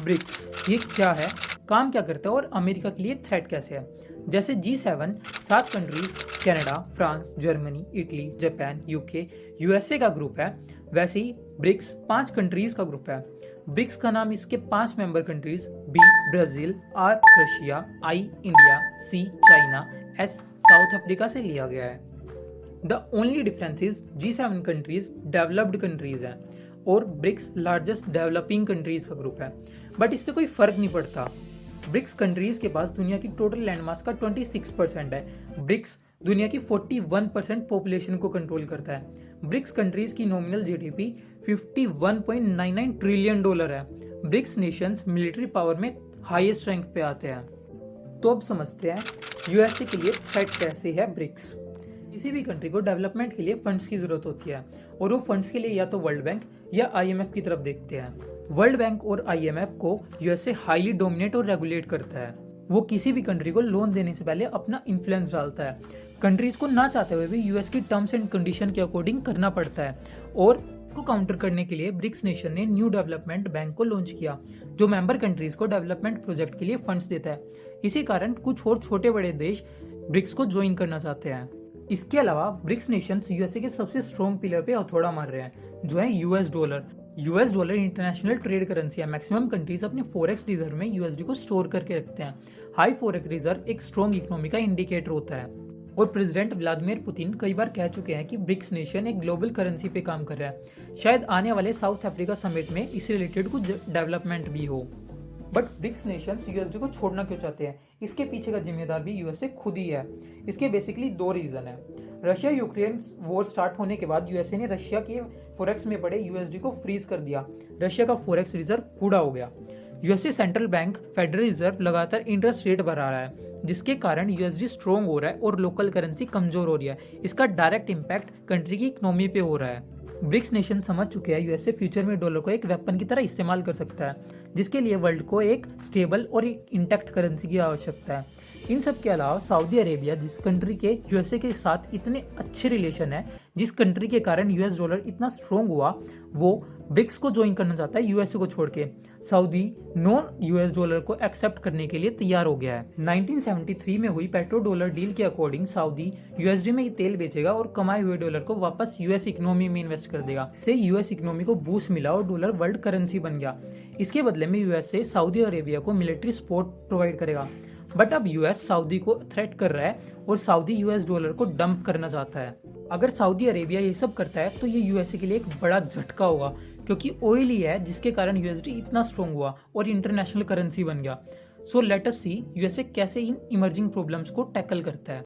BRICS ये क्या है, काम क्या करता है और अमेरिका के लिए थ्रेट कैसे है। जैसे G7 7 countries Canada, France, Germany, Italy, Japan, UK, USA का ग्रुप है, वैसे ही ब्रिक्स 5 कंट्रीज का ग्रुप है। ब्रिक्स का नाम इसके 5 member countries B Brazil, R Russia, I India, C China, S South Africa से लिया गया है। The only difference is G7 countries developed countries हैं और ब्रिक्स लार्जेस्ट डेवलपिंग कंट्रीज का ग्रुप है। बट इससे कोई फर्क नहीं पड़ता। ब्रिक्स कंट्रीज के पास दुनिया की टोटल लैंडमास का 26% है। ब्रिक्स दुनिया की 41% पॉपुलेशन को कंट्रोल करता है। ब्रिक्स कंट्रीज की नॉमिनल जीडीपी 51.99 ट्रिलियन डॉलर है। ब्रिक्स नेशंस मिलिट्री पावर में हाईएस्ट रैंक पे आते हैं। तो अब समझते हैं यूएसए के लिए थ्रेट कैसे है ब्रिक्स। किसी भी कंट्री को डेवलपमेंट के लिए फंड्स की जरूरत होती है और वो फंड्स के लिए या तो वर्ल्ड बैंक या आईएमएफ की तरफ देखते हैं। वर्ल्ड बैंक और आईएमएफ को यूएसए हाईली डोमिनेट और रेगुलेट करता है। वो किसी भी कंट्री को लोन देने से पहले अपना इन्फ्लुएंस डालता है। कंट्रीज को ना चाहते हुए भी यूएस की टर्म्स एंड कंडीशन के अकॉर्डिंग करना पड़ता है। और इसको काउंटर करने के लिए ब्रिक्स नेशन ने न्यू डेवलपमेंट बैंक को लॉन्च किया, जो मेंबर कंट्रीज को डेवलपमेंट प्रोजेक्ट के लिए फंड्स देता है। इसी कारण कुछ और छोटे बड़े देश ब्रिक्स को ज्वाइन करना चाहते हैं। इसके अलावा ब्रिक्स नेशंस यूएसए के सबसे स्ट्रॉन्ग पिलर पे हथौड़ा मार रहे हैं, जो है US dollar. US dollar international trade currency है। मैक्सिमम कंट्रीज अपने फॉरेक्स रिजर्व में यूएसडी को स्टोर करके रखते हैं। हाई फॉरेक्स रिजर्व एक स्ट्रॉन्ग इकोनॉमी का इंडिकेटर होता है। और प्रेसिडेंट व्लादिमीर पुतिन कई बार कह चुके हैं कि ब्रिक्स नेशन एक ग्लोबल करेंसी पे काम कर रहा है। शायद आने वाले साउथ अफ्रीका समिट में इससे रिलेटेड कुछ डेवलपमेंट भी हो। बट ब्रिक्स नेशंस यूएसडी को छोड़ना क्यों चाहते हैं? इसके पीछे का जिम्मेदार भी यूएसए खुद ही है। इसके बेसिकली 2 रीजन है। रशिया यूक्रेन वॉर स्टार्ट होने के बाद यूएसए ने रशिया के फॉरेक्स में पड़े यूएसडी को फ्रीज कर दिया। रशिया का फॉरेक्स रिजर्व कूड़ा हो गया। USA central bank federal reserve लगातार इंटरेस्ट रेट बढ़ा रहा है, जिसके कारण यूएसडी स्ट्रॉन्ग हो रहा है और लोकल करेंसी कमजोर हो रही है। इसका डायरेक्ट इम्पैक्ट कंट्री की इकोनॉमी पे हो रहा है। ब्रिक्स नेशन समझ चुके हैं यूएसए फ्यूचर में डॉलर को एक वेपन की तरह इस्तेमाल कर सकता है, जिसके लिए वर्ल्ड को एक स्टेबल और इंटैक्ट करेंसी की आवश्यकता है। इन सब के अलावा सऊदी अरेबिया, जिस कंट्री के यूएसए के साथ इतने अच्छे रिलेशन है, जिस कंट्री के कारण यूएस डॉलर इतना स्ट्रॉन्ग हुआ, वो ब्रिक्स को ज्वाइन करना चाहता है यूएसए को छोड़ के। सऊदी नॉन यूएस डॉलर को एक्सेप्ट करने के लिए तैयार हो गया है। 1973 में हुई पेट्रो डॉलर डील के अकॉर्डिंग सऊदी यूएसडी में तेल बेचेगा और कमाए हुए डॉलर को वापस यूएस इकोनॉमी में इन्वेस्ट कर देगा। इससे यूएस इकोनॉमी को बूस्ट मिला और डॉलर वर्ल्ड करेंसी बन गया। इसके बदले में यूएसए सऊदी अरेबिया को मिलिट्री सपोर्ट प्रोवाइड करेगा। बट अब यूएस सऊदी को थ्रेट कर रहा है और सऊदी यूएस डॉलर को डंप करना चाहता है। अगर सऊदी अरेबिया ये सब करता है तो ये यूएसए के लिए एक बड़ा झटका होगा, क्योंकि ऑयल ही है जिसके कारण यूएसडी इतना स्ट्रॉन्ग हुआ और इंटरनेशनल करेंसी बन गया। So let us C USA कैसे इन इमर्जिंग प्रॉब्लम्स को टैकल करता है।